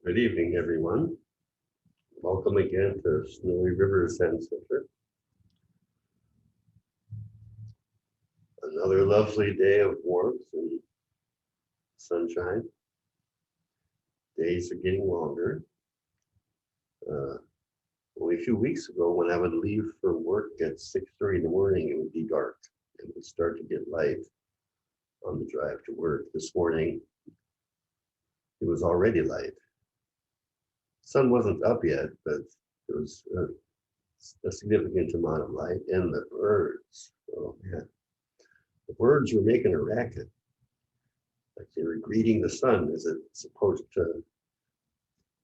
Good evening, everyone. Welcome again to Snowy River Zen Center. Another lovely day of warmth and sunshine. Days are getting longer. Uh, Only a few weeks ago, when I would leave for work at 6:30 in the morning, it would be dark. It would start to get light on the drive to work. This morning, it was already light. Sun wasn't up yet, but there was a significant amount of light, and the birds. Oh man, the birds were making a racket, like they were greeting the sun as it's supposed to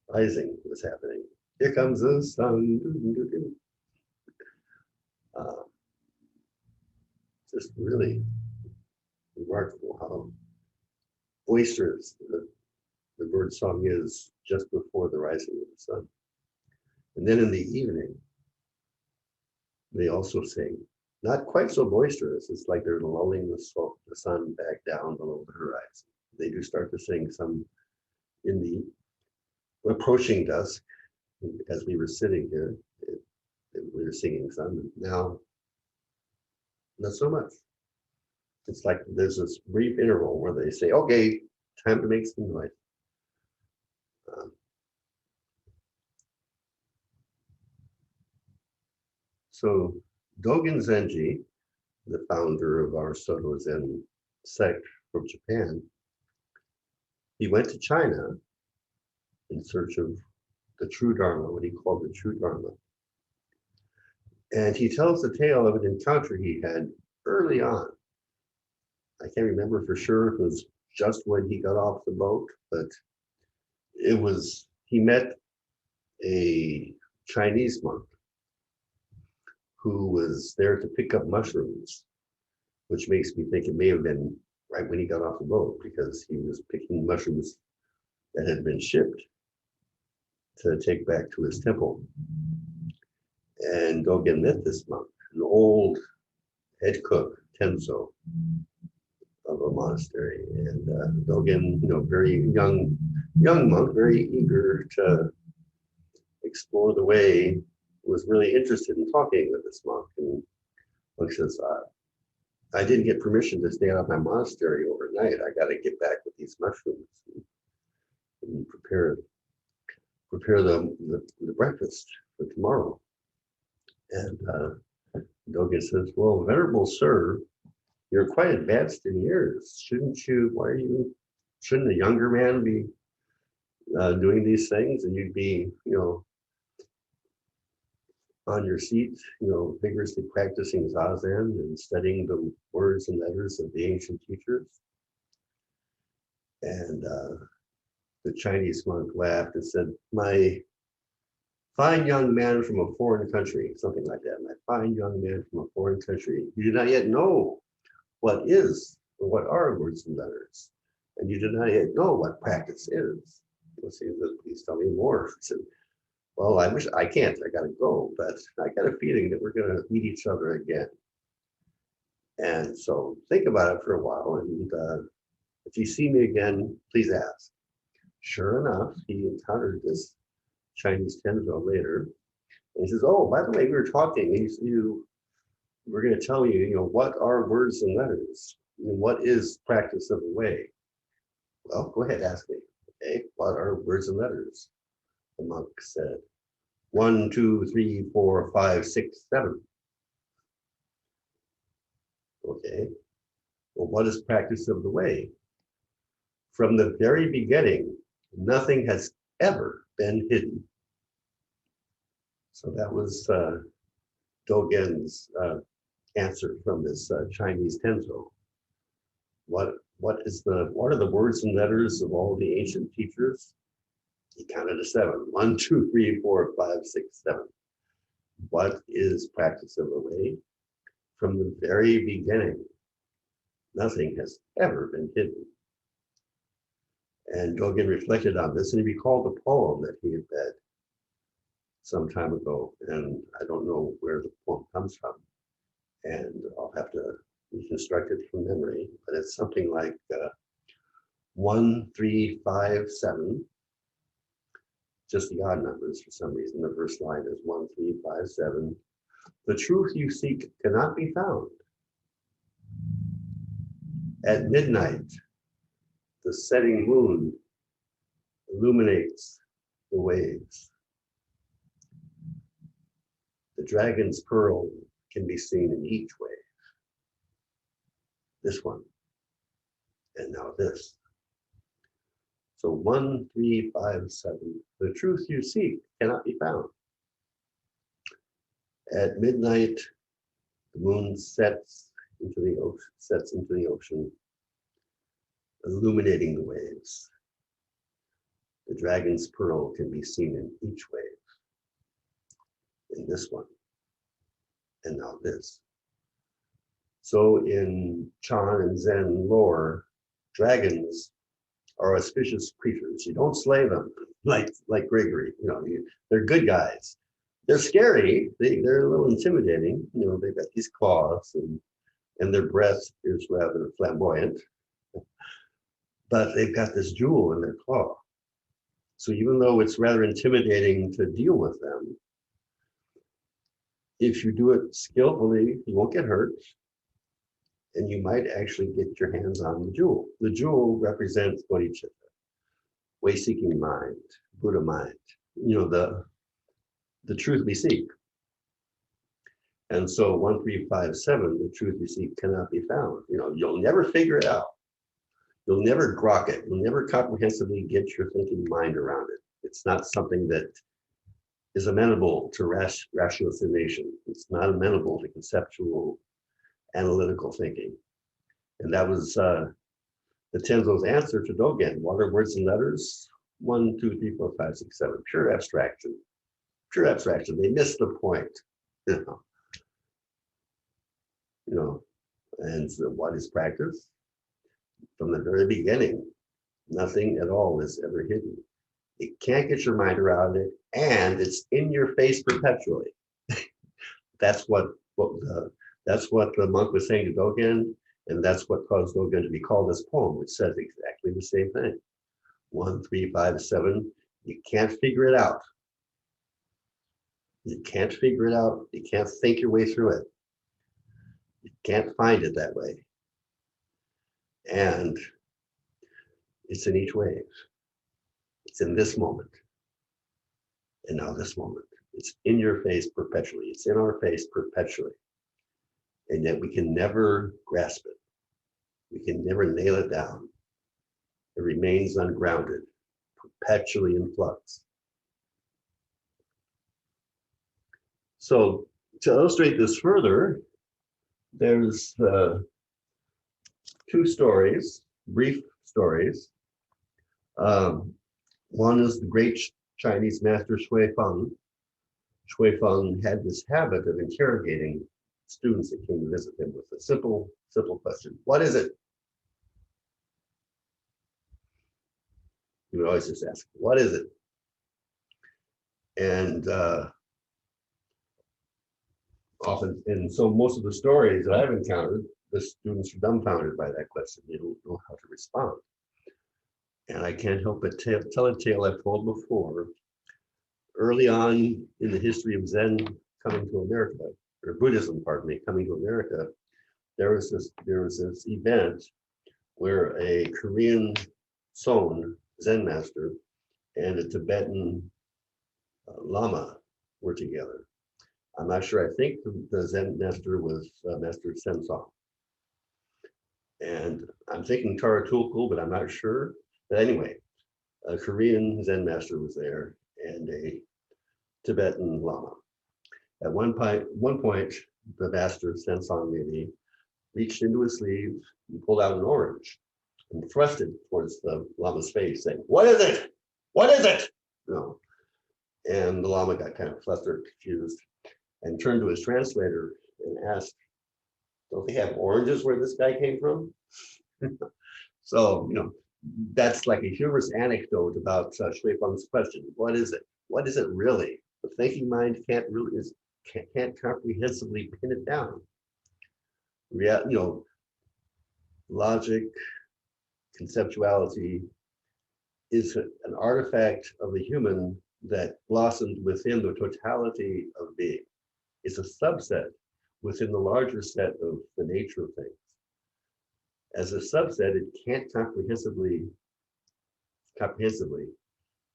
rising was happening. Here comes the sun. Uh, just really remarkable how boisterous the bird song is just before the rising of the sun. And then in the evening, they also sing. Not quite so boisterous. It's like they're lulling the sun back down below the horizon. They do start to sing some in the approaching dusk. As we were sitting here, we were singing some. Now, not so much. It's like there's this brief interval where they say, okay, time to make some noise. Um, so Dogen Zenji, the founder of our Soto Zen sect from Japan, he went to China in search of the true Dharma, what he called the true Dharma. And he tells the tale of an encounter he had early on. I can't remember for sure if it was just when he got off the boat, but he met a Chinese monk who was there to pick up mushrooms, which makes me think it may have been right when he got off the boat because he was picking mushrooms that had been shipped to take back to his temple. And Dogen met this monk, an old head cook, Tenzo, of a monastery. And Dogen, very young monk, very eager to explore the way, was really interested in talking with this monk. And monk says, I didn't get permission to stay out of my monastery overnight. I got to get back with these mushrooms and prepare the breakfast for tomorrow. And Dogen says, well, Venerable Sir, you're quite advanced in years. Shouldn't a younger man be doing these things? And you'd be, on your seat, vigorously practicing Zazen and studying the words and letters of the ancient teachers. And the Chinese monk laughed and said, my fine young man from a foreign country, something like that. My fine young man from a foreign country, you do not yet know what are words and letters, and you do not yet know what practice is. You'll say, please tell me more. I said, well, I can't, I gotta go, but I got a feeling that we're gonna meet each other again. And so think about it for a while, and if you see me again, please ask. Sure enough, he encountered this Chinese Tenzo later. And he says, oh, by the way, we were talking, and you were going to tell me, what are words and letters? And what is practice of the way? Well, go ahead, ask me. Okay, what are words and letters? The monk said, 1, 2, 3, 4, 5, 6, 7. Okay, well, what is practice of the way? From the very beginning, nothing has ever been hidden. So that was Dogen's answer from this Chinese Tenzo. What are the words and letters of all the ancient teachers? He counted to 7. 1, 2, 3, 4, 5, 6, 7. What is practice of the way? From the very beginning, nothing has ever been hidden. And Dogen reflected on this, and he recalled a poem that he had read some time ago, and I don't know where the poem comes from, and I'll have to reconstruct it from memory, but it's something like 1, 3, 5, 7. just the odd numbers for some reason. The first line is 1, 3, 5, 7. The truth you seek cannot be found. At midnight, the setting moon illuminates the waves. The dragon's pearl can be seen in each wave. This one, and now this. So 1, 3, 5, 7. The truth you seek cannot be found. At midnight, the moon sets into the ocean, illuminating the waves. The dragon's pearl can be seen in each wave. In this one, and now this. So in Chan and Zen lore, dragons are auspicious creatures. You don't slay them like Gregory. They're good guys. They're scary. They're a little intimidating. They've got these claws, and their breath is rather flamboyant. But they've got this jewel in their claw. So even though it's rather intimidating to deal with them, if you do it skillfully, you won't get hurt, and you might actually get your hands on the jewel. The jewel represents bodhicitta, way-seeking mind, Buddha mind, the truth we seek. And so 1, 3, 5, 7, the truth you seek cannot be found. You'll never figure it out. You'll never grok it. You'll never comprehensively get your thinking mind around it. It's not something that is amenable to ratiocination. It's not amenable to conceptual, analytical thinking. And that was the Tenzo's answer to Dogen. What are words and letters? 1, 2, 3, 4, 5, 6, 7. Pure abstraction. Pure abstraction. They missed the point. And so what is practice? From the very beginning, nothing at all is ever hidden. You can't get your mind around it, and it's in your face perpetually. That's what the monk was saying to Dogen, and that's what caused Dogen to be called this poem, which says exactly the same thing. 1, 3, 5, 7. You can't figure it out. You can't figure it out. You can't think your way through it. You can't find it that way. And it's in each wave. It's in this moment. And now this moment. It's in your face perpetually. It's in our face perpetually. And yet we can never grasp it. We can never nail it down. It remains ungrounded, perpetually in flux. So to illustrate this further, there's 2 stories, brief stories. One is the great Chinese master Shui Feng. Shui Feng had this habit of interrogating students that came to visit him with a simple question. What is it? He would always just ask, what is it? And so most of the stories that I've encountered, the students are dumbfounded by that question. They don't know how to respond. And I can't help but tell a tale I've told before. Early on in the history of Zen coming to America, or Buddhism, pardon me, coming to America, there was this event where a Korean Son Zen master and a Tibetan Lama were together. I'm not sure. I think the Zen master was Master Sensong. And I'm thinking Taratulkul, but I'm not sure. But anyway, a Korean Zen master was there and a Tibetan Lama. At one point, the master Sensong maybe reached into his sleeve and pulled out an orange and thrust it towards the Lama's face, saying, "What is it? What is it?" And the Lama got kind of flustered, confused, and turned to his translator and asked, "Don't they have oranges where this guy came from?" So, that's like a humorous anecdote about Shui Feng's question. What is it? What is it really? The thinking mind can't comprehensively pin it down. Logic, conceptuality is an artifact of the human that blossomed within the totality of being. It's a subset within the larger set of the nature of things. As a subset, it can't comprehensively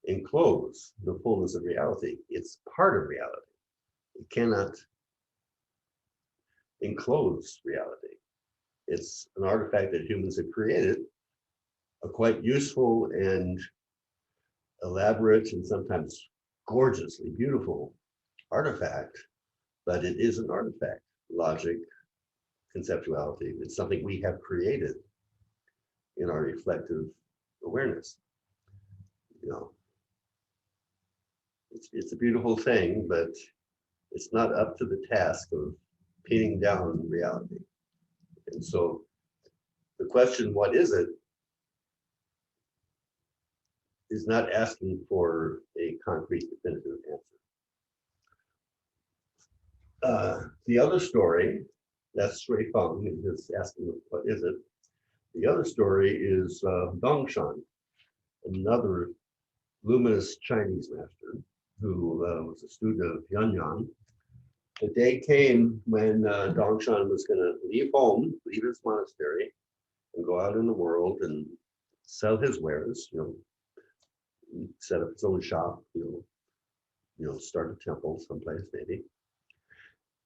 enclose the fullness of reality. It's part of reality. It cannot enclose reality. It's an artifact that humans have created, a quite useful and elaborate and sometimes gorgeously beautiful artifact, but it is an artifact. Logic, conceptuality, it's something we have created in our reflective awareness. You know, it's a beautiful thing, but it's not up to the task of pinning down reality. And so the question, what is it, is not asking for a concrete, definitive answer. The other story, that's Shui Feng, is asking, what is it? The other story is Dongshan, another luminous Chinese master who was a student of Yuanyang. The day came when Dongshan was going to leave home, leave his monastery, and go out in the world and sell his wares, set up his own shop, start a temple someplace maybe.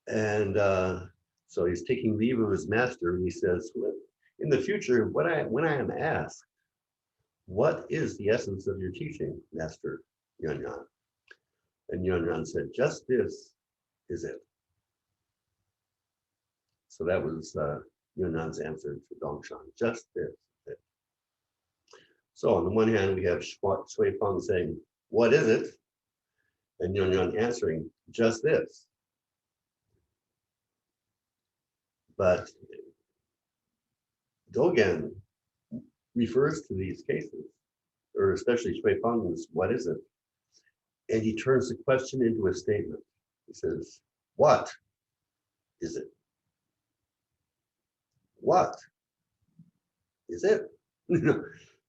And so he's taking leave of his master, and he says, well, in the future, when I am asked, what is the essence of your teaching, Master Yuanyang? And Yuanyang said, just this is it. So that was Yuanyang's answer to Dongshan, just this is it. So on the one hand, we have Shui Feng saying, what is it? And Yuanyang answering, just this. But Dogen refers to these cases, or especially Shui Feng's, what is it? And he turns the question into a statement. He says, what is it? What is it?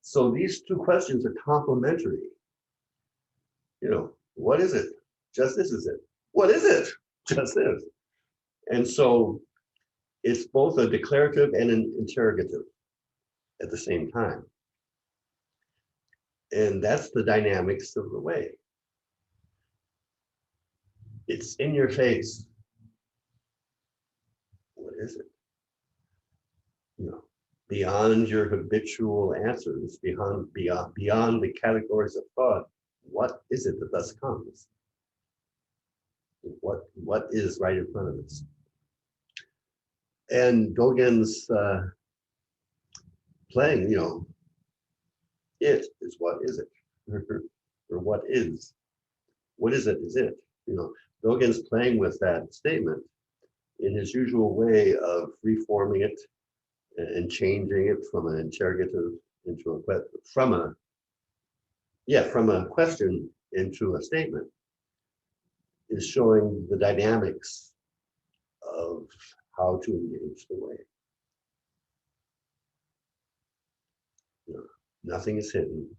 So these two questions are complementary. What is it? Just this is it. What is it? Just this. And so it's both a declarative and an interrogative at the same time. And that's the dynamics of the way. It's in your face. What is it? Beyond your habitual answers, beyond the categories of thought, what is it that thus comes? What is right in front of us? And Dogen's playing, it is what is it? Or what is it is it? Dogen's playing with that statement in his usual way of reforming it and changing it from an interrogative into a from a question into a statement, is showing the dynamics of how to engage the way. Nothing is hidden.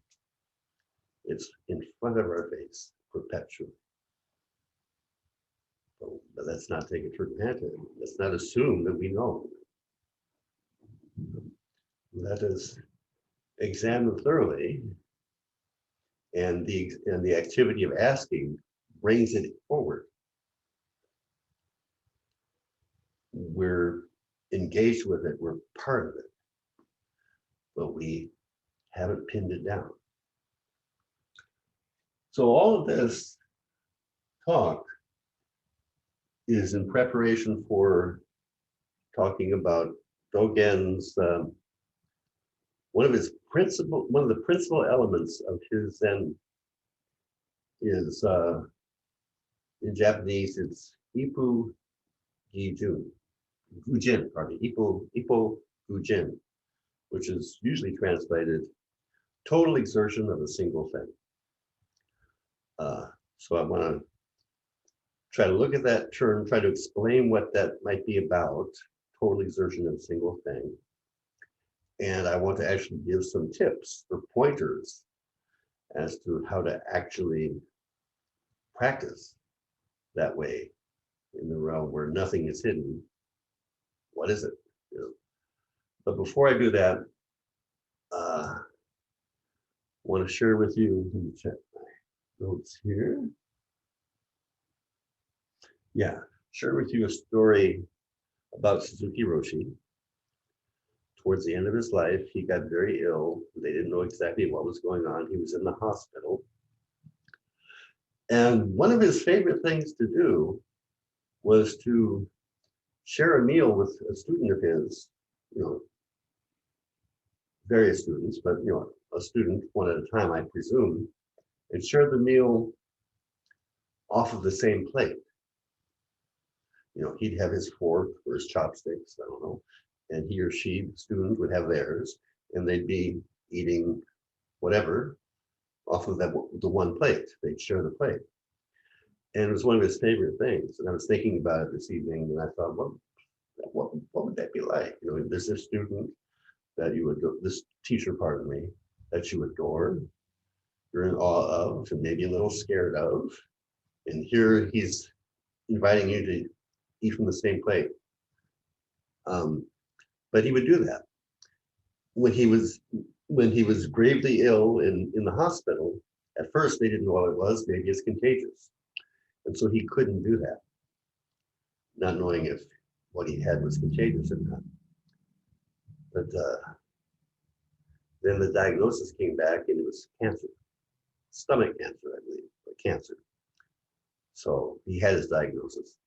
It's in front of our face perpetually. But let's not take it for granted. Let's not assume that we know. Let us examine thoroughly, and the activity of asking brings it forward. We're engaged with it, we're part of it, but we haven't pinned it down. So all of this talk is in preparation for talking about Dogen's one of the principal elements of his Zen is in Japanese it's Ippu Gijun, Ippo Gujin, which is usually translated total exertion of a single thing. So I want to try to look at that term, try to explain what that might be about, total exertion of a single thing. And I want to actually give some tips or pointers as to how to actually practice that way in the realm where nothing is hidden, what is it? You know? But before I do that, I want to share with you, let me check my notes here. Yeah, share with you a story about Suzuki Roshi. Towards the end of his life, he got very ill. They didn't know exactly what was going on. He was in the hospital. And one of his favorite things to do was to share a meal with a student of his, you know, various students, but you know, a student one at a time, I presume, and share the meal off of the same plate. You know, he'd have his fork or his chopsticks, I don't know, and he or she, the student, would have theirs, and they'd be eating whatever off of that the one plate. They'd share the plate. And it was one of his favorite things. And I was thinking about it this evening, and I thought, what would that be like? You know, there's this student that you would, this teacher, pardon me, that you adore, you're in awe of, and maybe a little scared of. And here he's inviting you to eat from the same plate. But he would do that. When he was gravely ill in the hospital, at first they didn't know what it was, maybe it's contagious. And so he couldn't do that, not knowing if what he had was contagious or not. But then the diagnosis came back and it was cancer, stomach cancer, I believe, but cancer. So he had his diagnosis.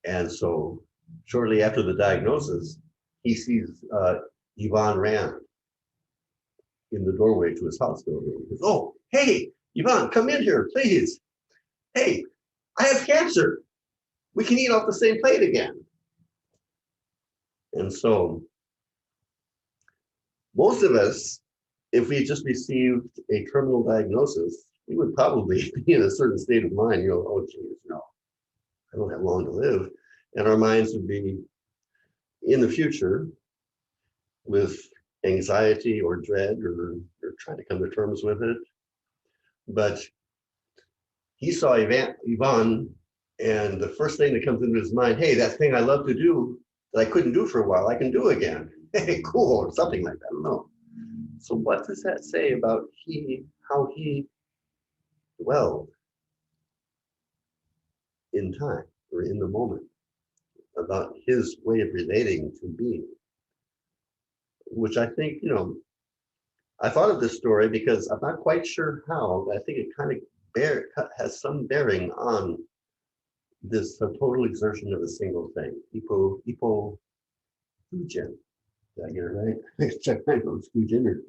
And so shortly after the diagnosis, he sees Yvonne Rand in the doorway to his hospital room. He goes, "Oh, hey, Yvonne, come in here, please. Hey, I have cancer. We can eat off the same plate again." And so most of us, if we just received a terminal diagnosis, we would probably be in a certain state of mind, you know, oh, geez, no, I don't have long to live. And our minds would be in the future with anxiety or dread or trying to come to terms with it. But he saw Yvonne, and the first thing that comes into his mind, hey, that thing I love to do that I couldn't do for a while, I can do again. Hey, cool, or something like that, I don't know. So what does that say about how he dwelled in time or in the moment, about his way of relating to being? Which I think, you know, I thought of this story because I'm not quite sure how, but I think it kind of has some bearing on this total exertion of a single thing. Hypofugen. Did I get it right? Check my notes. Fugen.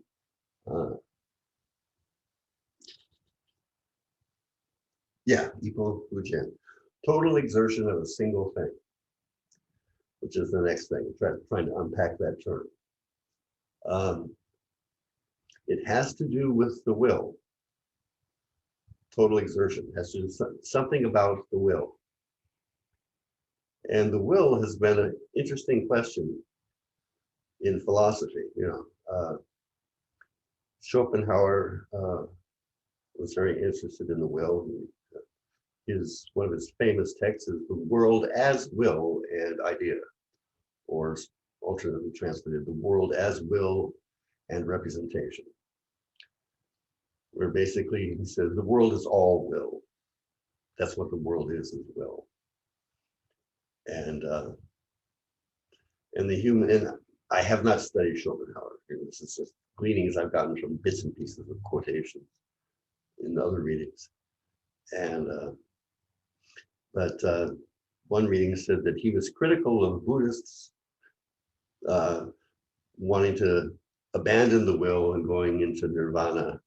Yeah, hypofugen. Total exertion of a single thing, which is the next thing. Trying to unpack that term. It has to do with the will. Total exertion has to do something about the will. And the will has been an interesting question in philosophy. You know, Schopenhauer was very interested in the will. One of his famous texts is The World as Will and Idea, or alternately translated, The World as Will and Representation, where basically he says the world is all will. That's what the world is will. And the human, and I have not studied Schopenhauer. This is just gleanings I've gotten from bits and pieces of quotations in other readings. And but one reading said that he was critical of Buddhists wanting to abandon the will and going into nirvana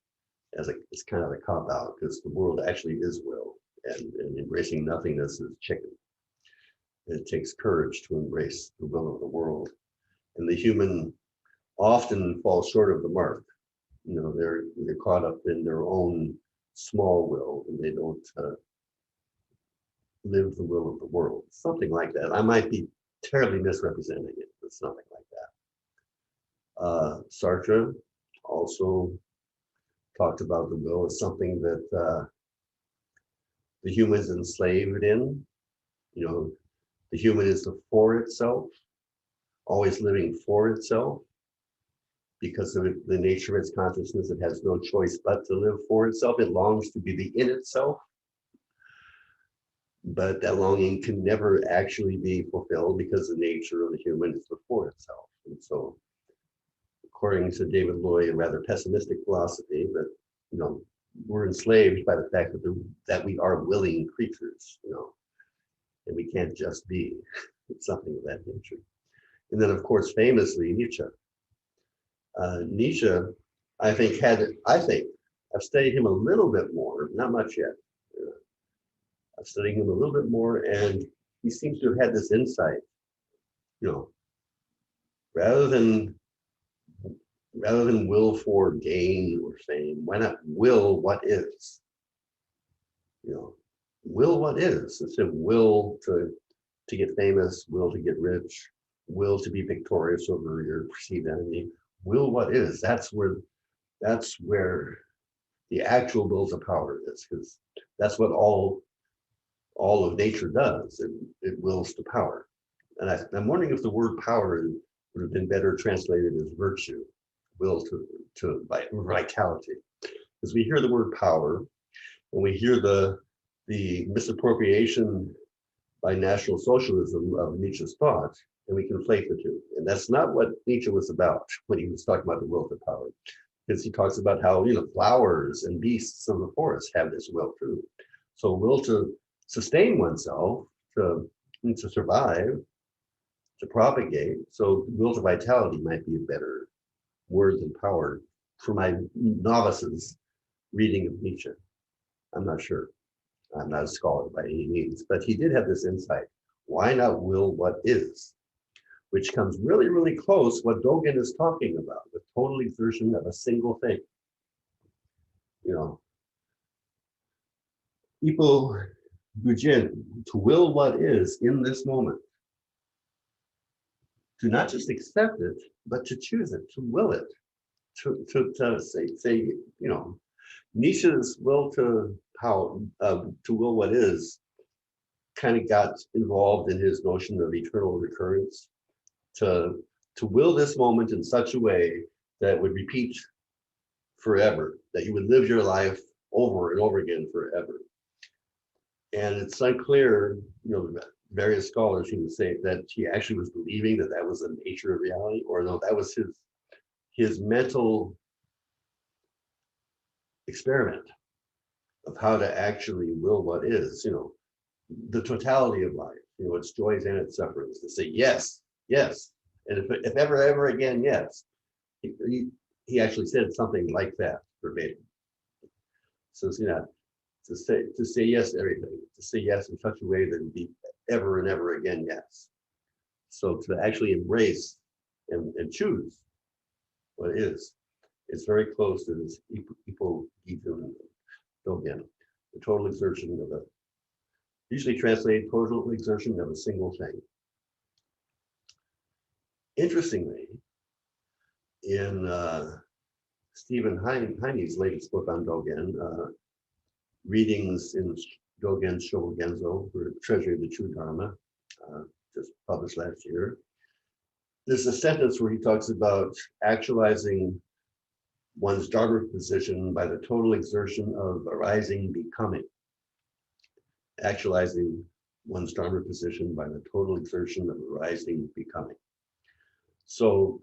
as it's kind of a cop-out, because the world actually is will, and embracing nothingness is chicken. It takes courage to embrace the will of the world, and the human often falls short of the mark. You know, they're caught up in their own small will, and they don't live the will of the world. Something like that. I might be terribly misrepresenting it, but something like that. Sartre also talked about the will as something that the human is enslaved in. You know, the human is the for itself, always living for itself. Because of the nature of its consciousness, it has no choice but to live for itself. It longs to be the in itself, but that longing can never actually be fulfilled because the nature of the human is the for itself. And so, according to David Lloyd, a rather pessimistic philosophy, but you know, we're enslaved by the fact that we are willing creatures, you know, and we can't just be something of that nature. And then, of course, famously, Nietzsche. Nietzsche, I think, I've studied him a little bit more, not much yet. I've studied him a little bit more, and he seems to have had this insight, you know, rather than will for gain or fame, why not will what is? You know, will what is instead of will to get famous, will to get rich, will to be victorious over your perceived enemy. Will what is, that's where the actual will to power is, because that's what all of nature does. It wills to power. And I'm wondering if the word power would have been better translated as virtue, will to vitality. Because we hear the word power, and we hear the misappropriation by National Socialism of Nietzsche's thought, and we conflate the two. And that's not what Nietzsche was about when he was talking about the will to power. Because he talks about how, you know, flowers and beasts of the forest have this will too. So will to sustain oneself, to survive, to propagate. So will to vitality might be a better word than power for my novices reading of Nietzsche. I'm not sure. I'm not a scholar by any means, but he did have this insight. Why not will what is? Which comes really, really close what Dogen is talking about, the total exertion of a single thing. You know, people begin to will what is in this moment, to not just accept it, but to choose it, to will it, to say, you know, Nietzsche's will to power, to will what is, kind of got involved in his notion of eternal recurrence, to will this moment in such a way that it would repeat forever, that you would live your life over and over again forever. And it's unclear, you know, various scholars seem to say that he actually was believing that that was the nature of reality, or no, that was his mental experiment of how to actually will what is, you know, the totality of life, you know, its joys and its sufferings, to say yes, yes, and if ever again, yes. He actually said something like that verbatim. So, you know, to say yes to everything, to say yes in such a way that it would be ever and ever again yes. So to actually embrace and choose what is, it's very close to this Dogen, the total exertion of a, usually translated total exertion of a single thing. Interestingly, in Stephen Heine's latest book on Dogen, readings in Dogen's Shobogenzo, for Treasury of the True Dharma, just published last year, there's a sentence where he talks about actualizing one's Dharma position by the total exertion of arising becoming. Actualizing one's Dharma position by the total exertion of arising becoming. So,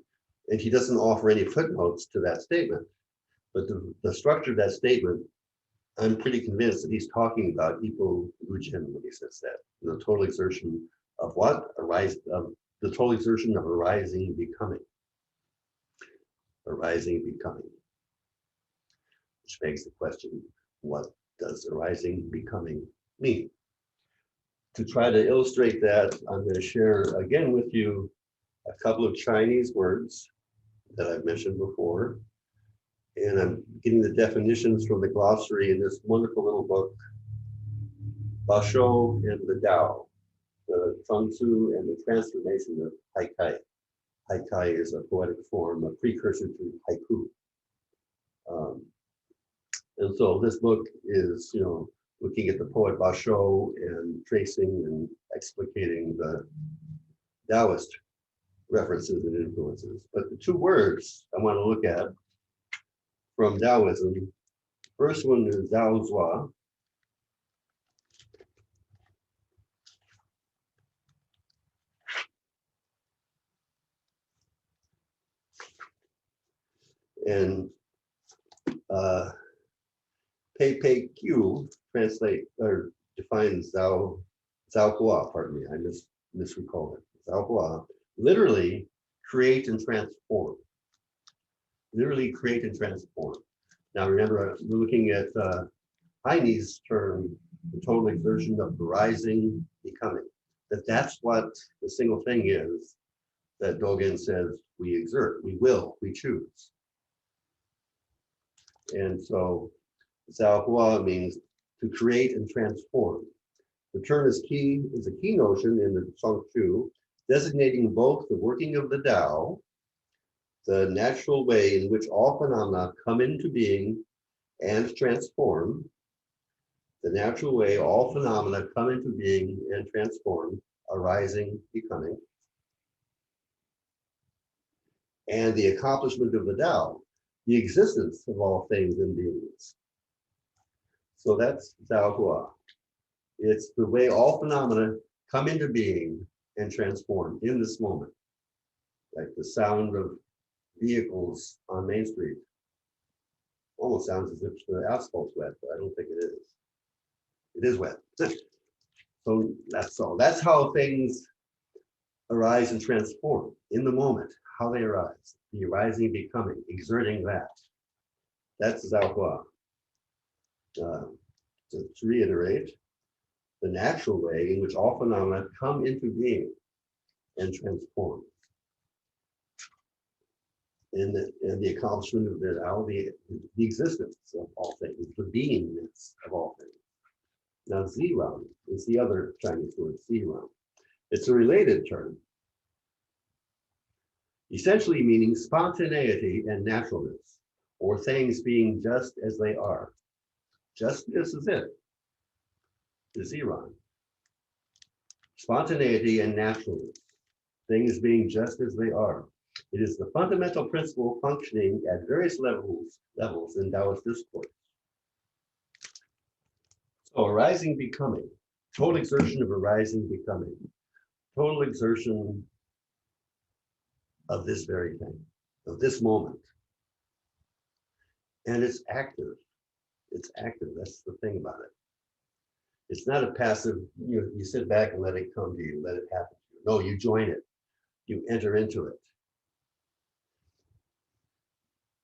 and he doesn't offer any footnotes to that statement, but the structure of that statement, I'm pretty convinced that he's talking about Ipo Gujen when he says that. The total exertion of what? The total exertion of arising becoming. Arising becoming. Which begs the question, what does arising becoming mean? To try to illustrate that, I'm going to share again with you a couple of Chinese words that I've mentioned before. And I'm getting the definitions from the glossary in this wonderful little book, Basho and the Tao, the Chongzu and the Transformation of Haikai. Haikai is a poetic form, a precursor to haiku. And so this book is, you know, looking at the poet Basho and tracing and explicating the Taoist references and influences. But the two words I want to look at from Taoism, first one is Dao Zhuo. And Pei Pei Q translate or defines Zhao Hua, pardon me, I misrecalled it. Zhao Hua, literally create and transform. Literally create and transform. Now remember, we're looking at Heine's term, the total exertion of arising, becoming. That's what the single thing is that Dogen says we exert, we will, we choose. And so Zhao Hua means to create and transform. The term is a key notion in the Song Chu, designating both the working of the Tao, the natural way in which all phenomena come into being and transform, the natural way all phenomena come into being and transform, arising, becoming, and the accomplishment of the Tao, the existence of all things and beings. So that's Zhao Hua. It's the way all phenomena come into being and transform in this moment. Like the sound of vehicles on Main Street. Almost sounds as if the asphalt's wet, but I don't think it is. It is wet. So that's all. That's how things arise and transform in the moment, how they arise, the arising, becoming, exerting that. That's Zhao Hua. To reiterate, the natural way in which all phenomena come into being and transform. And the accomplishment of the existence of all things, the beingness of all things. Now, Zirang is the other Chinese word, Zirang. It's a related term, essentially meaning spontaneity and naturalness, or things being just as they are. Just this is it, the Zirang. Spontaneity and naturalness, things being just as they are. It is the fundamental principle functioning at various levels in Taoist discourse. So arising, becoming, total exertion of arising, becoming, total exertion of this very thing, of this moment. And it's active. It's active. That's the thing about it. It's not a passive, you sit back and let it come to you, let it happen to you. No, you join it. You enter into it.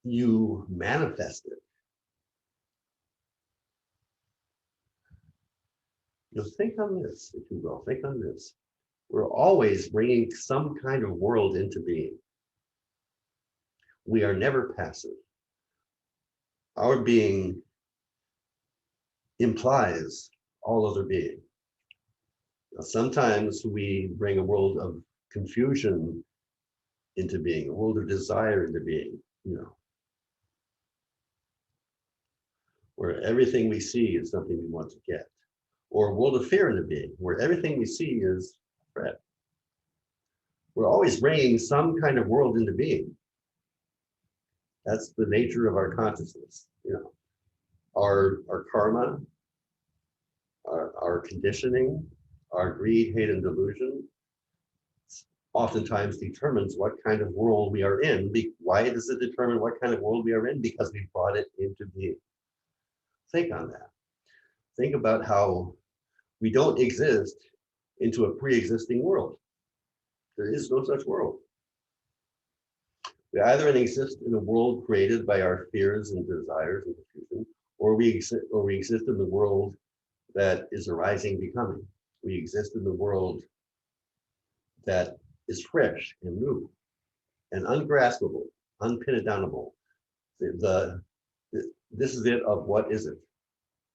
You manifest it. Think on this, if you will. Think on this. We're always bringing some kind of world into being. We are never passive. Our being implies all other being. Now, sometimes we bring a world of confusion into being, a world of desire into being, where everything we see is something we want to get, or a world of fear into being, where everything we see is a threat. We're always bringing some kind of world into being. That's the nature of our consciousness. Our karma, our conditioning, our greed, hate, and delusion oftentimes determines what kind of world we are in. Why does it determine what kind of world we are in? Because we brought it into being. Think on that. Think about how we don't exist into a pre-existing world. There is no such world. We either exist in a world created by our fears and desires and confusion, or we exist in the world that is arising, becoming. We exist in the world that is fresh and new and ungraspable, unpin-it-downable. This is it of what is it?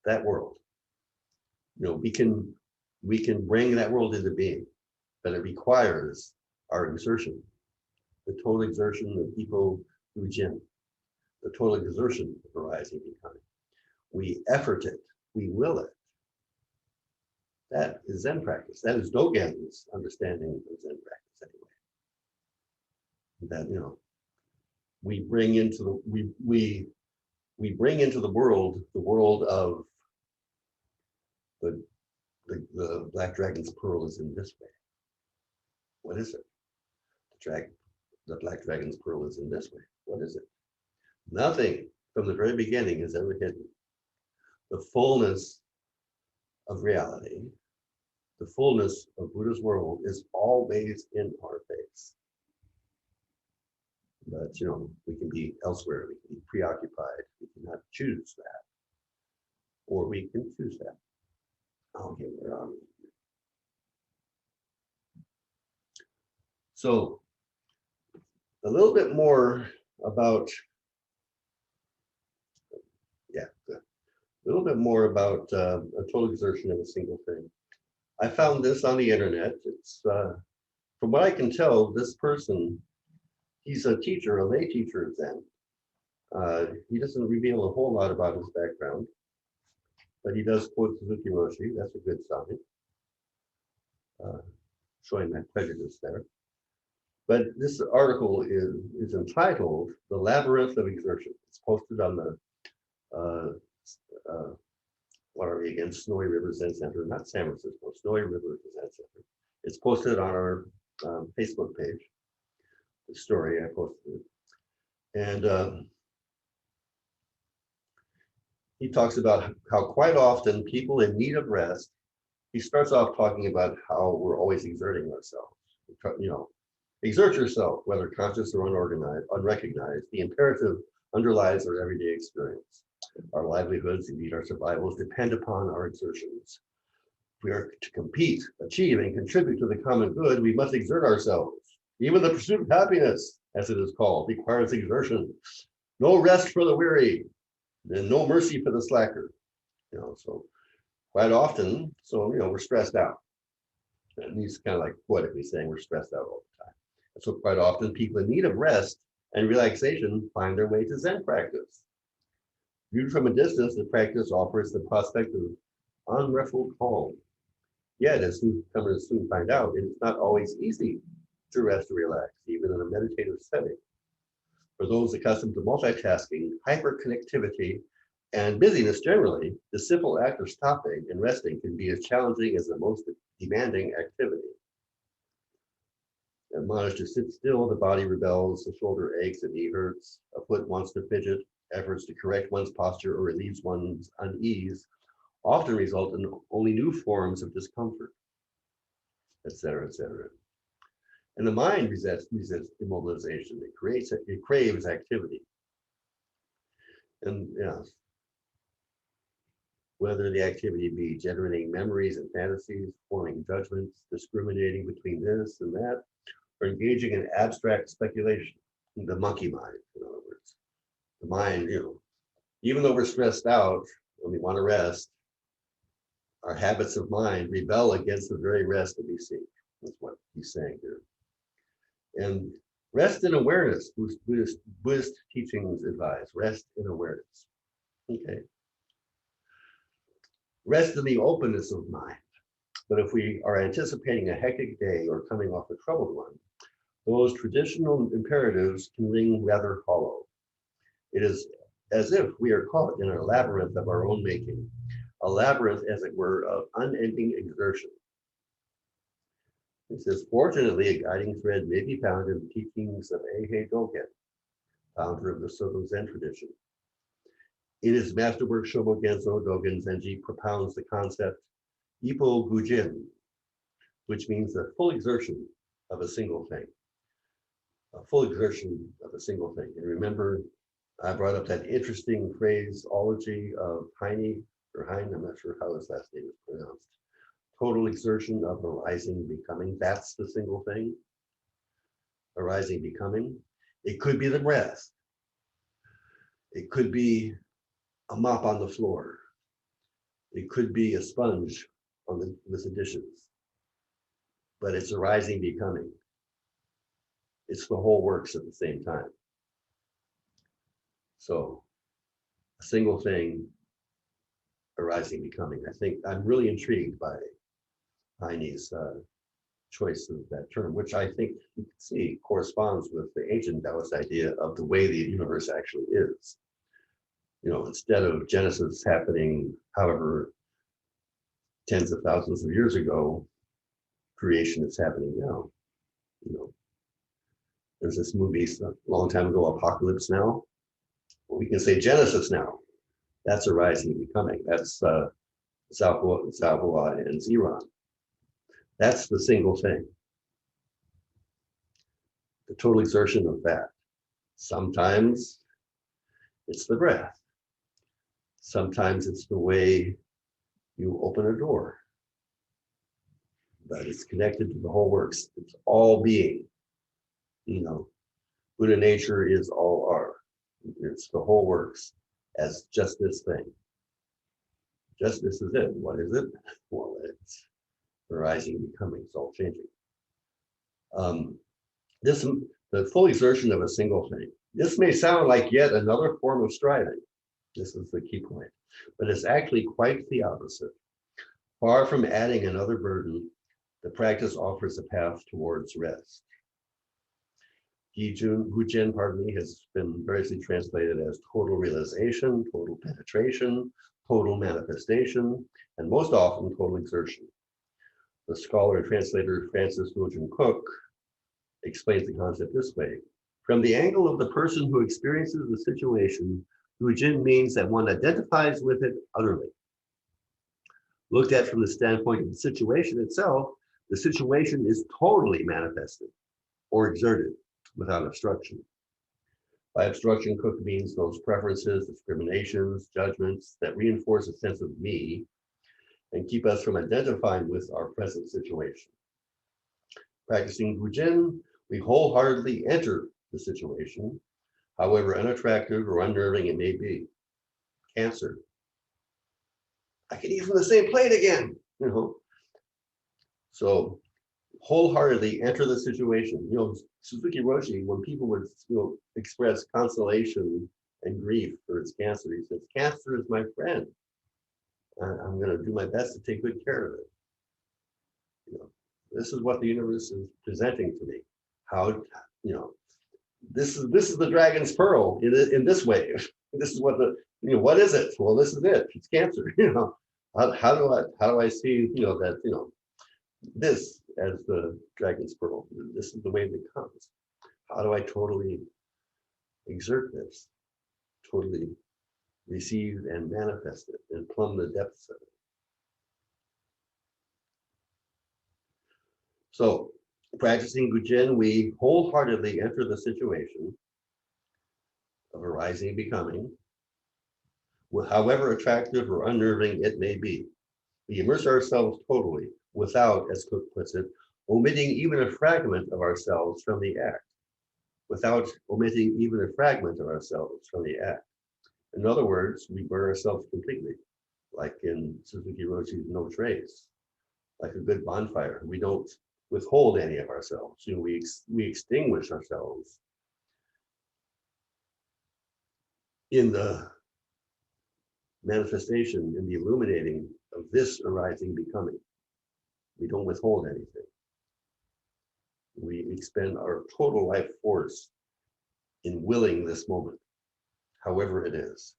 That world. We can bring that world into being, but it requires our exertion, the total exertion of Ego Hu Jin, the total exertion of arising, becoming. We effort it, we will it, That is Zen practice. That is Dogen's understanding of Zen practice anyway. That, we bring into the we bring into the world of the black dragon's pearl is in this way. What is it? The black dragon's pearl is in this way. What is it? Nothing from the very beginning is ever hidden. The fullness of reality, the fullness of Buddha's world is always in our face. But, we can be elsewhere, we can be preoccupied, we cannot choose that. Or we can choose that. Okay, where are we? So, a little bit more about, a little bit more about a total exertion of a single thing. I found this on the internet. It's, from what I can tell, this person, he's a teacher, a lay teacher of Zen. He doesn't reveal a whole lot about his background, but he does quote Suzuki Roshi. That's a good sign. Showing that prejudice there. But this article is entitled "The Labyrinth of Exertion." It's posted on the what are we again? Snowy River Zen Center, not San Francisco, Snowy River Zen Center. It's posted on our Facebook page. The story I posted it. And he talks about how quite often people in need of rest, he starts off talking about how we're always exerting ourselves. Exert yourself, whether conscious or unorganized, unrecognized. The imperative underlies our everyday experience. Our livelihoods, indeed our survivals, depend upon our exertions. If we are to compete, achieve, and contribute to the common good, we must exert ourselves. Even the pursuit of happiness, as it is called, requires exertion. No rest for the weary, and no mercy for the slacker. So quite often, we're stressed out. And he's kind of like poetically saying we're stressed out all the time. And so quite often, people in need of rest and relaxation find their way to Zen practice. Viewed from a distance, the practice offers the prospect of unruffled calm. Yet, as newcomers soon find out, it is not always easy to rest or relax, even in a meditative setting. For those accustomed to multitasking, hyperconnectivity, and busyness generally, the simple act of stopping and resting can be as challenging as the most demanding activity. Admonished to sit still, the body rebels, the shoulder aches, the knee hurts, a foot wants to fidget. Efforts to correct one's posture or relieves one's unease often result in only new forms of discomfort, etc., etc. And the mind resists immobilization. It craves activity. And whether the activity be generating memories and fantasies, forming judgments, discriminating between this and that, or engaging in abstract speculation, the monkey mind, in other words. The mind, even though we're stressed out when we want to rest, our habits of mind rebel against the very rest that we seek. That's what he's saying here. And rest in awareness, Buddhist teachings advise, rest in awareness. Okay. Rest in the openness of mind. But if we are anticipating a hectic day or coming off a troubled one, those traditional imperatives can ring rather hollow. It is as if we are caught in a labyrinth of our own making, a labyrinth, as it were, of unending exertion. It says, fortunately, a guiding thread may be found in the teachings of Eihei Dogen, founder of the Soto Zen tradition. In his masterwork, Shobo Genzo Dogen Zenji propounds the concept Ippo Gujin, which means the full exertion of a single thing. A full exertion of a single thing. And remember, I brought up that interesting phraseology of Heine, I'm not sure how his last name is pronounced. Total exertion of arising, becoming. That's the single thing. Arising, becoming. It could be the breath. It could be a mop on the floor. It could be a sponge with the dishes. But it's arising, becoming. It's the whole works at the same time. So, a single thing, arising, becoming. I think I'm really intrigued by Heine's choice of that term, which I think you can see corresponds with the ancient Taoist idea of the way the universe actually is. You know, instead of Genesis happening, however, tens of thousands of years ago, creation is happening now. You know, there's this movie a long time ago, Apocalypse Now. Well, we can say Genesis now. That's arising and becoming. That's Zabuwa and Ziran. That's the single thing. The total exertion of that. Sometimes it's the breath. Sometimes it's the way you open a door. But it's connected to the whole works. It's all being. You know, Buddha nature is all are. It's the whole works as just this thing. Just this is it. What is it? Well, it's arising and becoming. It's all changing. The full exertion of a single thing. This may sound like yet another form of striving. This is the key point, but it's actually quite the opposite. Far from adding another burden, the practice offers a path towards rest. Gujin, pardon me, has been variously translated as total realization, total penetration, total manifestation, and most often total exertion. The scholar and translator Francis William Cook explains the concept this way. From the angle of the person who experiences the situation, Gujin means that one identifies with it utterly. Looked at from the standpoint of the situation itself, the situation is totally manifested or exerted without obstruction. By obstruction, Cook means those preferences, discriminations, judgments that reinforce a sense of me and keep us from identifying with our present situation. Practicing Gujin, we wholeheartedly enter the situation, however unattractive or unnerving it may be. Cancer. I can eat from the same plate again, you know. So wholeheartedly enter the situation. You know, Suzuki Roshi, when people would express consolation and grief for its cancer, he says, cancer is my friend. I'm going to do my best to take good care of it. You know, this is what the universe is presenting to me. How, you know, this is the dragon's pearl in this way. This is what what is it? Well, this is it. It's cancer. You know, how do I see, that, this as the dragon's pearl? This is the way that comes. How do I totally exert this? Totally receive and manifest it and plumb the depths of it. So, practicing Gujin, we wholeheartedly enter the situation of arising and becoming, however attractive or unnerving it may be. We immerse ourselves totally without, as Cook puts it, omitting even a fragment of ourselves from the act. Without omitting even a fragment of ourselves from the act. In other words, we burn ourselves completely, like in Suzuki Roshi's No Trace, like a good bonfire. We don't withhold any of ourselves. We extinguish ourselves in the manifestation, in the illuminating of this arising becoming. We don't withhold anything. We expend our total life force in willing this moment, however it is.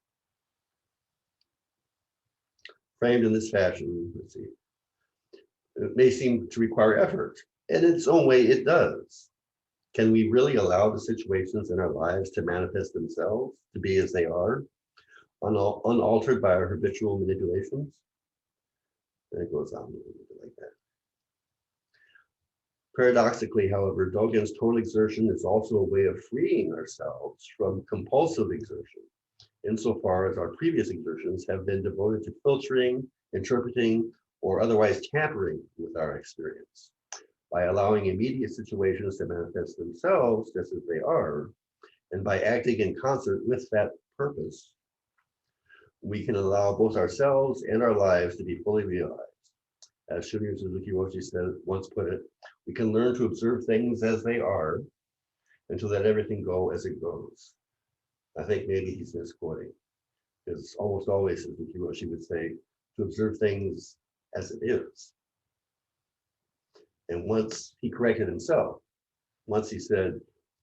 Framed in this fashion, let's see, it may seem to require effort, and in its own way it does. Can we really allow the situations in our lives to manifest themselves, to be as they are, unaltered by our habitual manipulations? And it goes on a little bit like that. Paradoxically, however, Dogen's total exertion is also a way of freeing ourselves from compulsive exertion, insofar as our previous exertions have been devoted to filtering, interpreting, or otherwise tampering with our experience. By allowing immediate situations to manifest themselves just as they are, and by acting in concert with that purpose, we can allow both ourselves and our lives to be fully realized. As Shunryu Suzuki Roshi once put it, we can learn to observe things as they are and to let everything go as it goes. I think maybe he's misquoting, because almost always Suzuki Roshi would say to observe things as it is. And once he corrected himself, once he said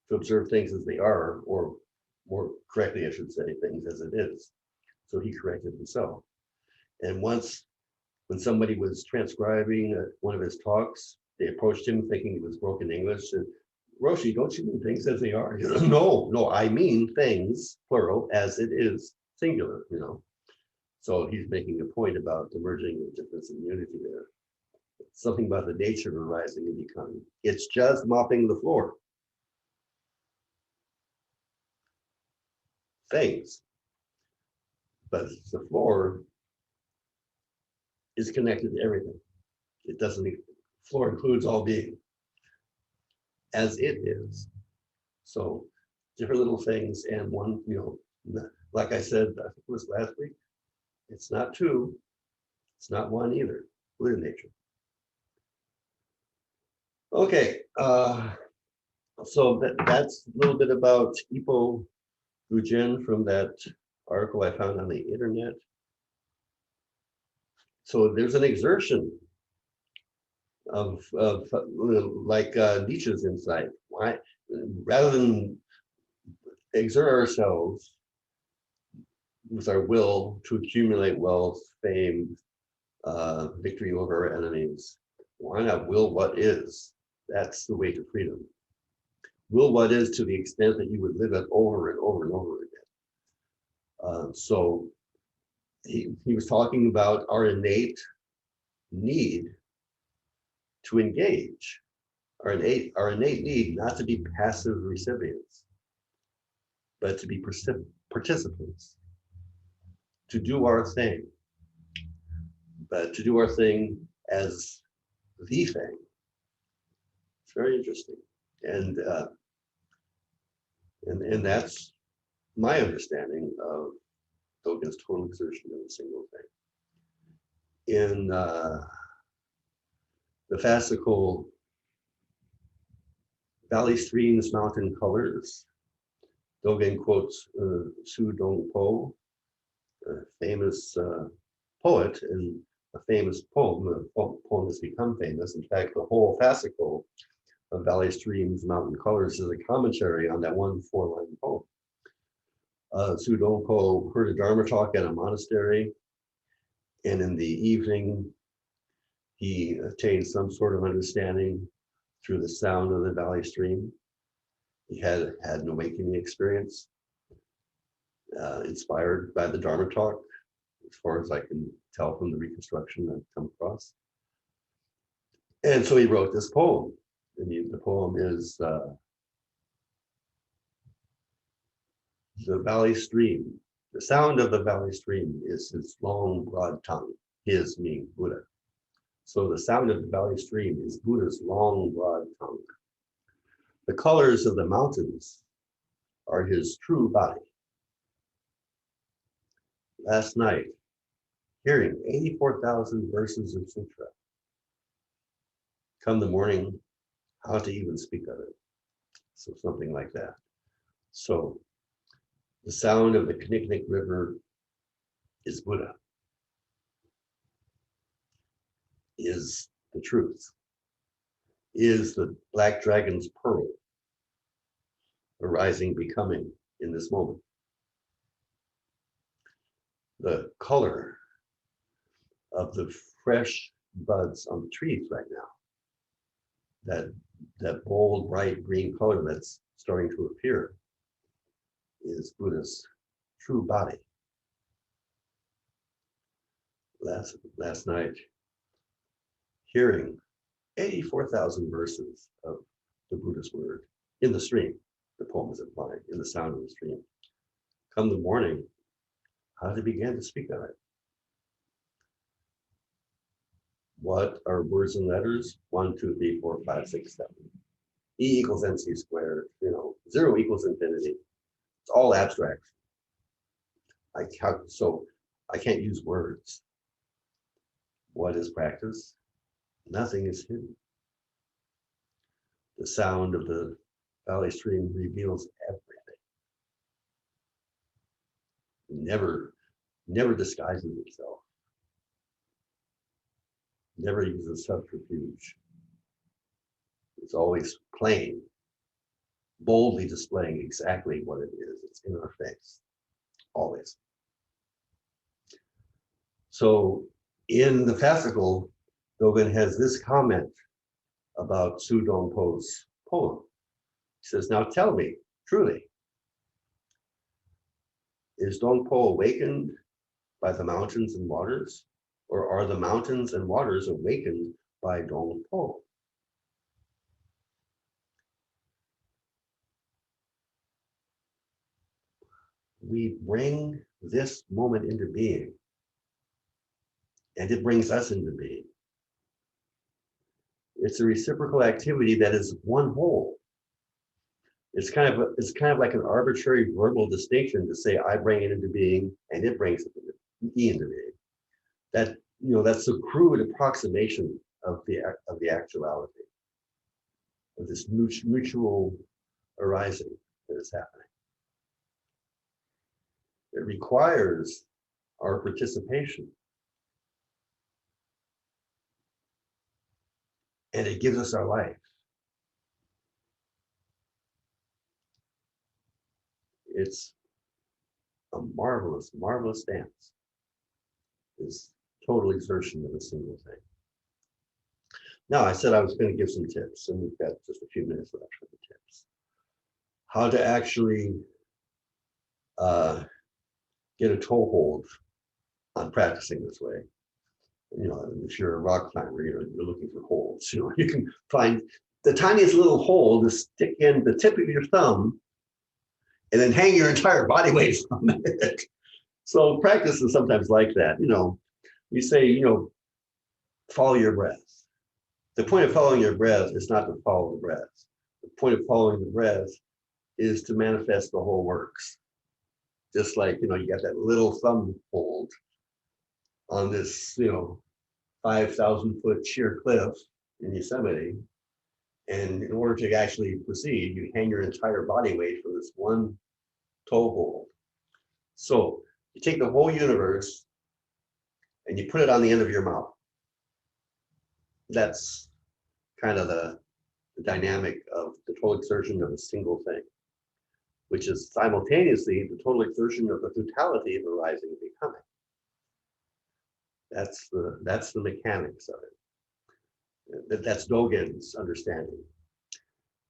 to observe things as they are, or more correctly, I should say, things as it is. So he corrected himself. And once, when somebody was transcribing one of his talks, they approached him thinking it was broken English. And Roshi, don't you mean things as they are? No, I mean things, plural, as it is, singular, So he's making a point about the merging of difference and unity there. Something about the nature of arising and becoming. It's just mopping the floor. Things. But the floor is connected to everything. It doesn't, floor includes all being as it is. So different little things, and one, like I said, I think it was last week, it's not two, it's not one either, Buddha nature. Okay, so that's a little bit about Ipo Gujin from that article I found on the internet. So there's an exertion of like Nietzsche's insight. Why, rather than exert ourselves with our will to accumulate wealth, fame, victory over our enemies, why not will what is? That's the way to freedom. Will what is to the extent that you would live it over and over and over again. So he was talking about our innate need to engage, our innate need not to be passive recipients, but to be participants, to do our thing, but to do our thing as the thing. It's very interesting. And that's my understanding of Dogen's total exertion of a single thing. In the fascicle Valley Streams, Mountain Colors, Dogen quotes Su Dong Po, a famous poet, and a famous poem. The poem has become famous. In fact, the whole fascicle of Valley Streams, Mountain Colors is a commentary on that one 4-line poem. Su Dong Po heard a Dharma talk at a monastery, and in the evening, he attained some sort of understanding through the sound of the valley stream. He had an awakening experience, inspired by the Dharma talk, as far as I can tell from the reconstruction I've come across. And so he wrote this poem. And the poem is the valley stream. The sound of the valley stream is his long, broad tongue, his meaning Buddha. So the sound of the valley stream is Buddha's long, broad tongue. The colors of the mountains are his true body. Last night, hearing 84,000 verses of sutra. Come the morning, how to even speak of it. So something like that. So the sound of the Kinnickinnic River is Buddha, is the truth, is the black dragon's pearl, arising, becoming in this moment. The color of the fresh buds on the trees right now, that bold, bright green color that's starting to appear, is Buddha's true body. Last night, hearing 84,000 verses of the Buddha's word in the stream, the poem is implying, in the sound of the stream. Come the morning, how to begin to speak of it. What are words and letters? 1, 2, 3, 4, 5, 6, 7. E equals MC squared, 0 equals infinity. It's all abstract. So I can't use words. What is practice? Nothing is hidden. The sound of the valley stream reveals everything. Never disguises itself. Never uses subterfuge. It's always plain, boldly displaying exactly what it is. It's in our face, always. So in the fascicle, Dogen has this comment about Su Dongpo's poem. He says, now tell me, truly, is Dongpo awakened by the mountains and waters, or are the mountains and waters awakened by Dongpo? We bring this moment into being, and it brings us into being. It's a reciprocal activity that is one whole. It's kind of like an arbitrary verbal distinction to say I bring it into being and it brings it into being. That, you know, that's a crude approximation of the actuality of this mutual arising that is happening. It requires our participation, and it gives us our life. It's a marvelous, marvelous dance. This total exertion of a single thing. Now, I said I was going to give some tips, and we've got just a few minutes left for the tips. How to actually get a toehold on practicing this way. You know, if you're a rock climber, you're looking for holds. You know, you can find the tiniest little hole to stick in the tip of your thumb, and then hang your entire body weight from it. So practice is sometimes like that. You know, you say, you know, follow your breath. The point of following your breath is not to follow the breath. The point of following the breath is to manifest the whole works. Just like, you know, you got that little thumb hold on this, you know, 5,000-foot sheer cliff in Yosemite. And in order to actually proceed, you hang your entire body weight from this one toe hold. So you take the whole universe and you put it on the end of your mouth. That's kind of the dynamic of the total exertion of a single thing, which is simultaneously the total exertion of the totality of arising and becoming. That's the mechanics of it. That's Dogen's understanding.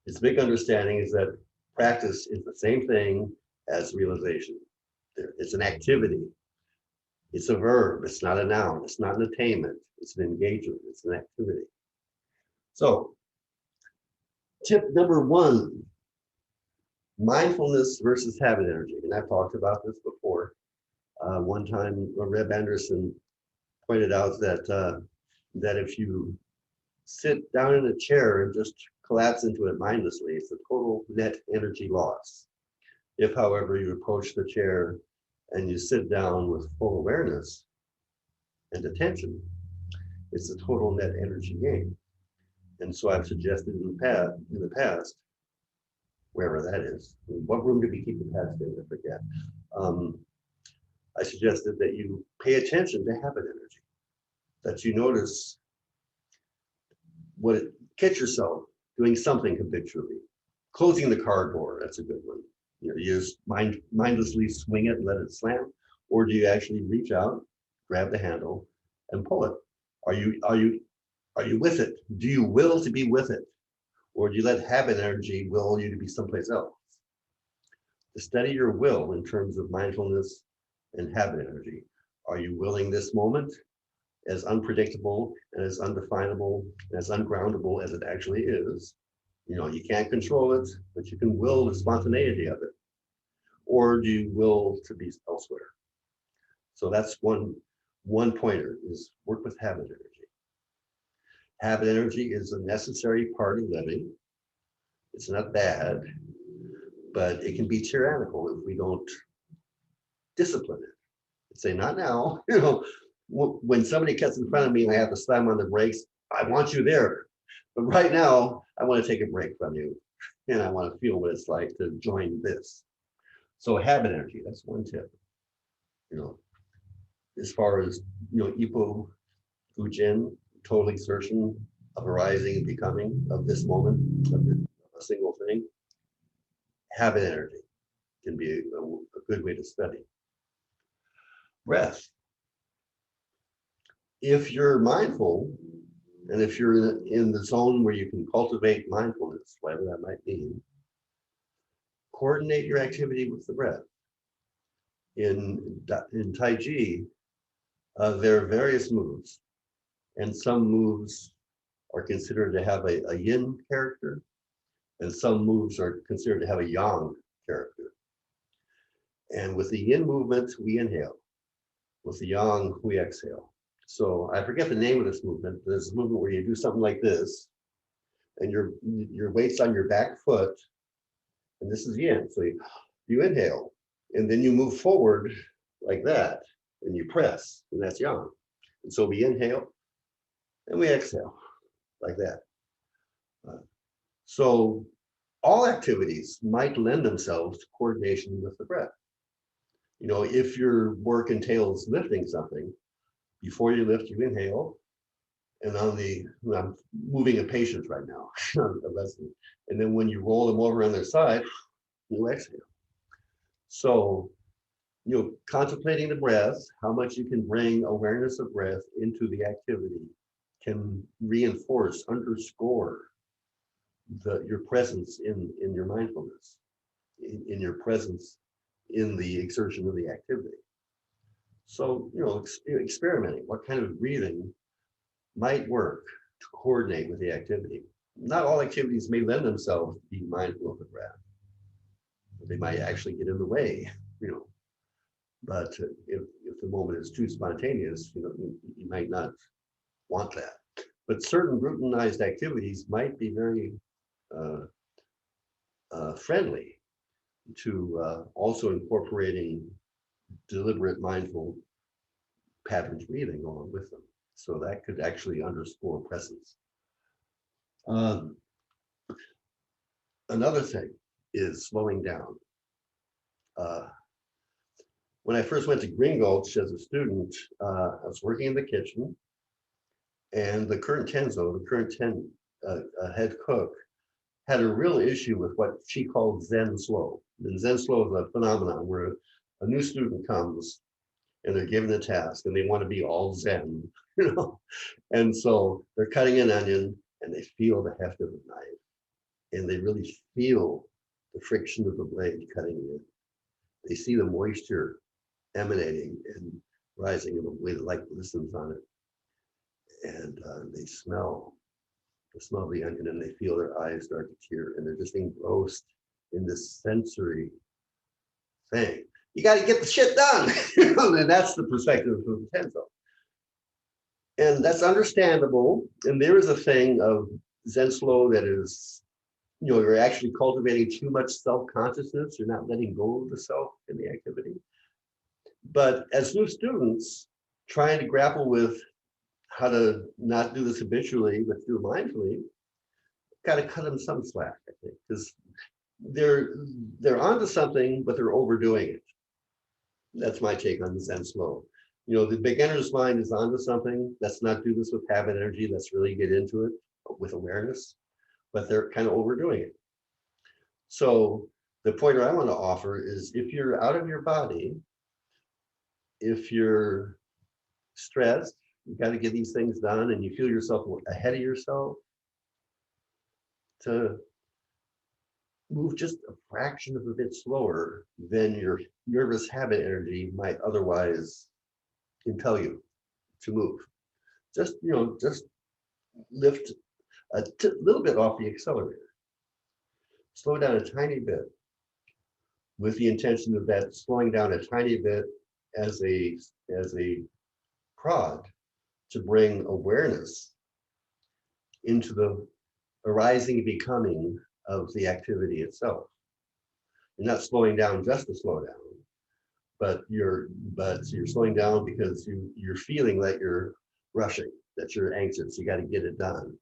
His big understanding is that practice is the same thing as realization. It's an activity. It's a verb. It's not a noun. It's not an attainment. It's an engagement. It's an activity. So, tip number one, mindfulness versus habit energy. And I've talked about this before. One time, Reb Anderson pointed out that if you sit down in a chair and just collapse into it mindlessly, it's a total net energy loss. If, however, you approach the chair and you sit down with full awareness and attention, it's a total net energy gain. And so I've suggested in the past, wherever that is, what room did we keep the past in? I forget. I suggested that you pay attention to habit energy, that you notice catch yourself doing something habitually. Closing the car door, that's a good one. You know, you just mindlessly swing it and let it slam, or do you actually reach out, grab the handle, and pull it? Are you with it? Do you will to be with it, or do you let habit energy will you to be someplace else? To study your will in terms of mindfulness and habit energy. Are you willing this moment, as unpredictable and as undefinable, as ungroundable as it actually is? You know, you can't control it, but you can will the spontaneity of it. Or do you will to be elsewhere? So that's one pointer, is work with habit energy. Habit energy is a necessary part of living. It's not bad, but it can be tyrannical if we don't discipline it. Say, not now. You know, when somebody cuts in front of me and I have to slam on the brakes, I want you there. But right now, I want to take a break from you, and I want to feel what it's like to join this. So habit energy, that's one tip. You know, as far as, you know, Ipo Fujin, total exertion of arising and becoming of this moment, of a single thing. Habit energy can be a good way to study. Breath. If you're mindful, and if you're in the zone where you can cultivate mindfulness, whatever that might mean, coordinate your activity with the breath. In Tai Chi, there are various moves, and some moves are considered to have a yin character, and some moves are considered to have a yang character. And with the yin movement, we inhale. With the yang, we exhale. So I forget the name of this movement. There's a movement where you do something like this, and your weight's on your back foot, and this is yin. So you inhale, and then you move forward like that, and you press, and that's yang. And so we inhale, and we exhale like that. So all activities might lend themselves to coordination with the breath. You know, if your work entails lifting something, before you lift, you inhale. And I'm moving a patient right now, and then when you roll them over on their side, you exhale. So, you know, contemplating the breath, how much you can bring awareness of breath into the activity can reinforce, underscore your presence in your mindfulness, in your presence in the exertion of the activity. So, you know, experimenting, what kind of breathing might work to coordinate with the activity. Not all activities may lend themselves to being mindful of the breath. They might actually get in the way, you know. But if the moment is too spontaneous, you know, you might not want that. But certain routinized activities might be very friendly to also incorporating deliberate, mindful pattern breathing along with them. So that could actually underscore presence. Another thing is slowing down. When I first went to Green Gulch as a student, I was working in the kitchen, and the current head cook, had a real issue with what she called Zen slow. And Zen slow is a phenomenon where a new student comes and they're given a task and they want to be all Zen, you know? And so they're cutting an onion and they feel the heft of the knife, and they really feel the friction of the blade cutting it. They see the moisture emanating and rising in the way the light glistens on it. And they smell the onion, and they feel their eyes start to tear, and they're just engrossed in this sensory thing. You got to get the shit done. And that's the perspective of the Tenzo. And that's understandable. And there is a thing of Zen slow that is, you know, you're actually cultivating too much self-consciousness. You're not letting go of the self in the activity. But as new students, trying to grapple with how to not do this habitually, but do it mindfully, got to cut them some slack, I think, because they're onto something, but they're overdoing it. That's my take on the Zen slow. You know, the beginner's mind is onto something. Let's not do this with habit energy. Let's really get into it with awareness, but they're kind of overdoing it. So the pointer I want to offer is, if you're out of your body, if you're stressed, you got to get these things done, and you feel yourself ahead of yourself, to move just a fraction of a bit slower than your nervous habit energy might otherwise impel you to move. Just, you know, just lift a little bit off the accelerator. Slow down a tiny bit, with the intention of that slowing down a tiny bit as a prod to bring awareness into the arising and becoming of the activity itself. You're not slowing down just to slow down, but you're slowing down because you're feeling that you're rushing, that you're anxious, you got to get it done,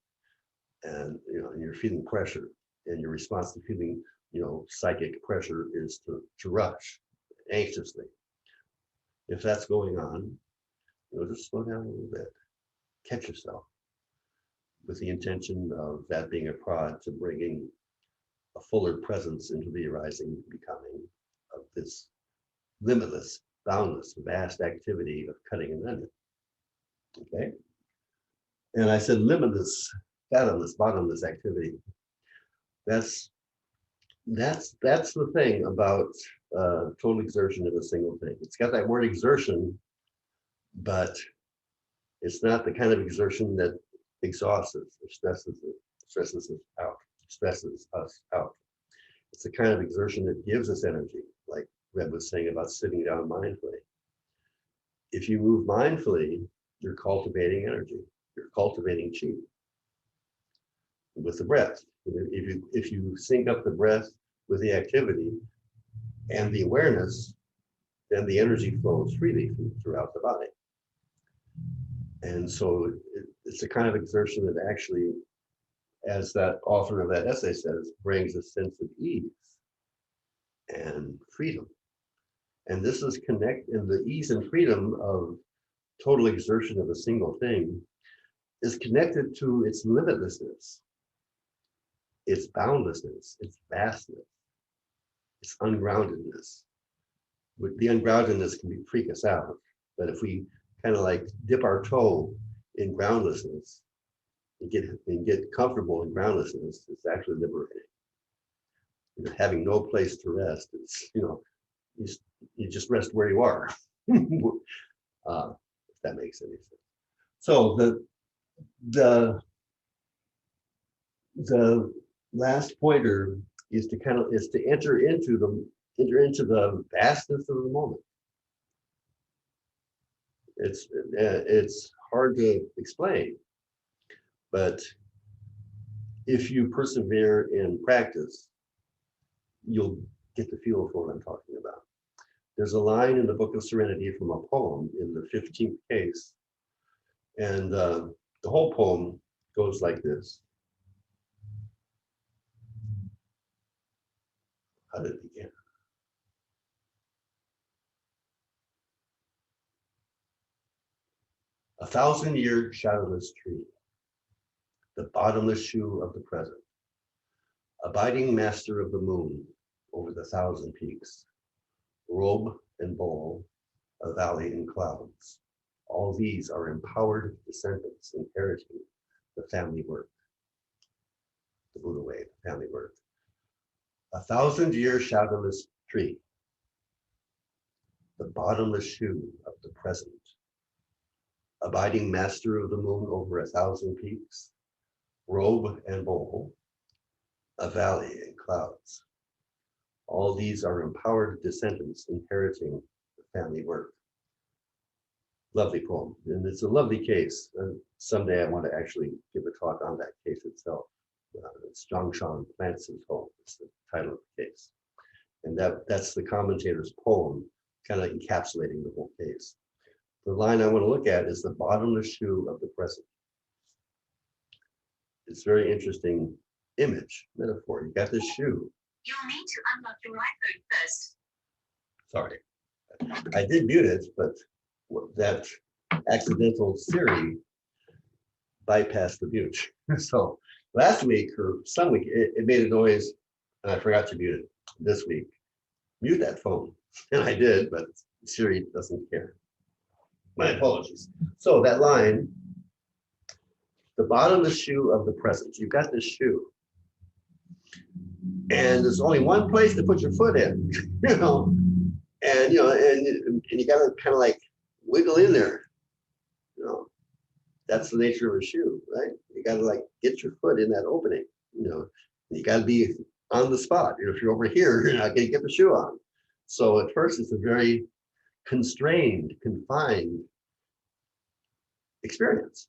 and you know, and you're feeling pressure, and your response to feeling, you know, psychic pressure is to rush anxiously. If that's going on, you know, just slow down a little bit, catch yourself. with the intention of that being a prod to bringing a fuller presence into the arising becoming of this limitless, boundless, vast activity of cutting an onion. Okay? And I said limitless, fathomless, bottomless activity. That's the thing about total exertion of a single thing. It's got that word exertion, but it's not the kind of exertion that exhausts us or stresses us out. It's the kind of exertion that gives us energy, like Reb was saying about sitting down mindfully. If you move mindfully, you're cultivating energy. You're cultivating chi with the breath. If you sync up the breath with the activity and the awareness, then the energy flows freely throughout the body. And so it's a kind of exertion that actually, as that author of that essay says, brings a sense of ease and freedom. And this is and the ease and freedom of total exertion of a single thing is connected to its limitlessness, its boundlessness, its vastness, its ungroundedness. The ungroundedness can freak us out, but if we kind of like dip our toe in groundlessness and get comfortable in groundlessness, it's actually liberating. Having no place to rest, it's, you just rest where you are. If that makes any sense. So the last pointer is to enter into the vastness of the moment. It's hard to explain, but if you persevere in practice, you'll get the feel for what I'm talking about. There's a line in the Book of Serenity from a poem in the 15th case, and the whole poem goes like this. How did it begin? A 1,000-year shadowless tree, the bottomless shoe of the present, abiding master of the moon over the 1,000 peaks, robe and bowl, a valley and clouds. All these are empowered descendants inheriting the family work, the Buddha way, the family work. A 1,000-year shadowless tree, the bottomless shoe of the present, abiding master of the moon over 1,000 peaks, robe and bowl, a valley and clouds. All these are empowered descendants inheriting the family work. Lovely poem, and it's a lovely case. And someday I want to actually give a talk on that case itself. It's Zhongshan Plants His Home. It's the title of the case. And that's the commentator's poem, kind of encapsulating the whole case. The line I want to look at is the bottomless shoe of the present. It's a very interesting image, metaphor. You got this shoe. You'll need to unlock your iPhone first. Sorry, I did mute it, but that accidental Siri bypassed the mute. So last week or some week, it made a noise and I forgot to mute it. This week, mute that phone. And I did, but Siri doesn't care. My apologies. So that line, the bottomless shoe of the present. You've got this shoe. And there's only one place to put your foot in, and you got to kind of like wiggle in there, that's the nature of a shoe, right? You got to like get your foot in that opening, you got to be on the spot. If you're over here, you're not going to get the shoe on. So at first it's a very constrained, confined experience.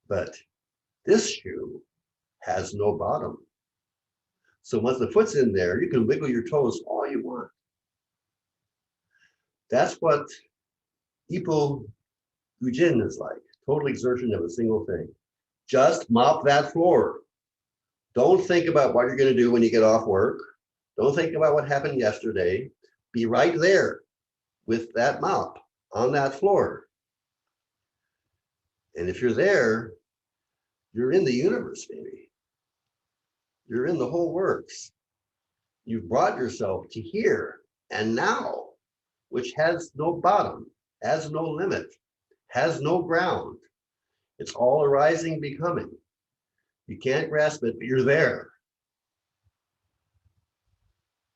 But this shoe has no bottom. So once the foot's in there, you can wiggle your toes all you want. That's what Ipo Ujin is like, total exertion of a single thing. Just mop that floor. Don't think about what you're going to do when you get off work. Don't think about what happened yesterday. Be right there with that mop on that floor. And if you're there, You're in the universe, baby. You're in the whole works. You've brought yourself to here and now, which has no bottom, has no limit, has no ground. It's all arising, becoming. You can't grasp it, but you're there.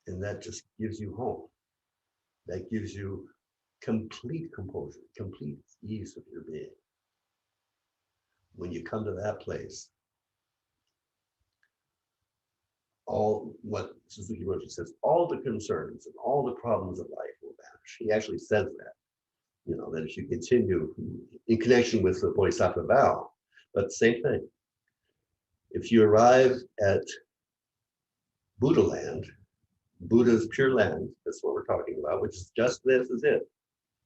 And that just gives you home. That gives you complete composure, complete ease of your being. When you come to that place, all what Suzuki Roshi says, all the concerns and all the problems of life will vanish. He actually says that, you know, that if you continue in connection with the Bodhisattva vow, but same thing. If you arrive at Buddha land, Buddha's pure land, that's what we're talking about, which is just this is it.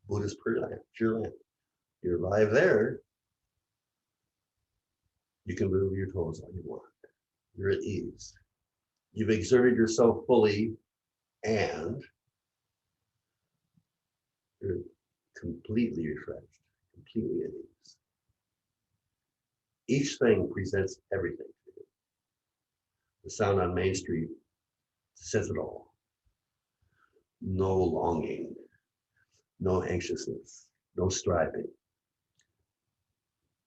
Buddha's pure land, pure land. You arrive there, you can move your toes all you want. You're at ease. You've exerted yourself fully and you're completely refreshed, completely at ease. Each thing presents everything to you. The sound on Main Street says it all. No longing, no anxiousness, no striving.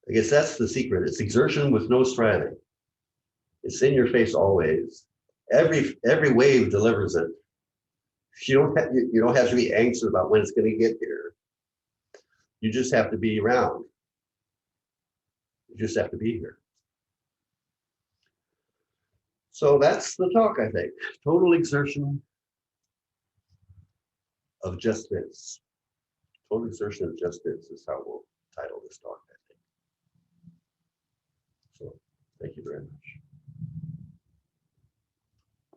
I guess that's the secret. It's exertion with no striving. It's in your face always. Every wave delivers it. You don't have to be anxious about when it's going to get here. You just have to be around. You just have to be here. So that's the talk, I think. Total exertion of just this. Total exertion of just this is how we'll title this talk.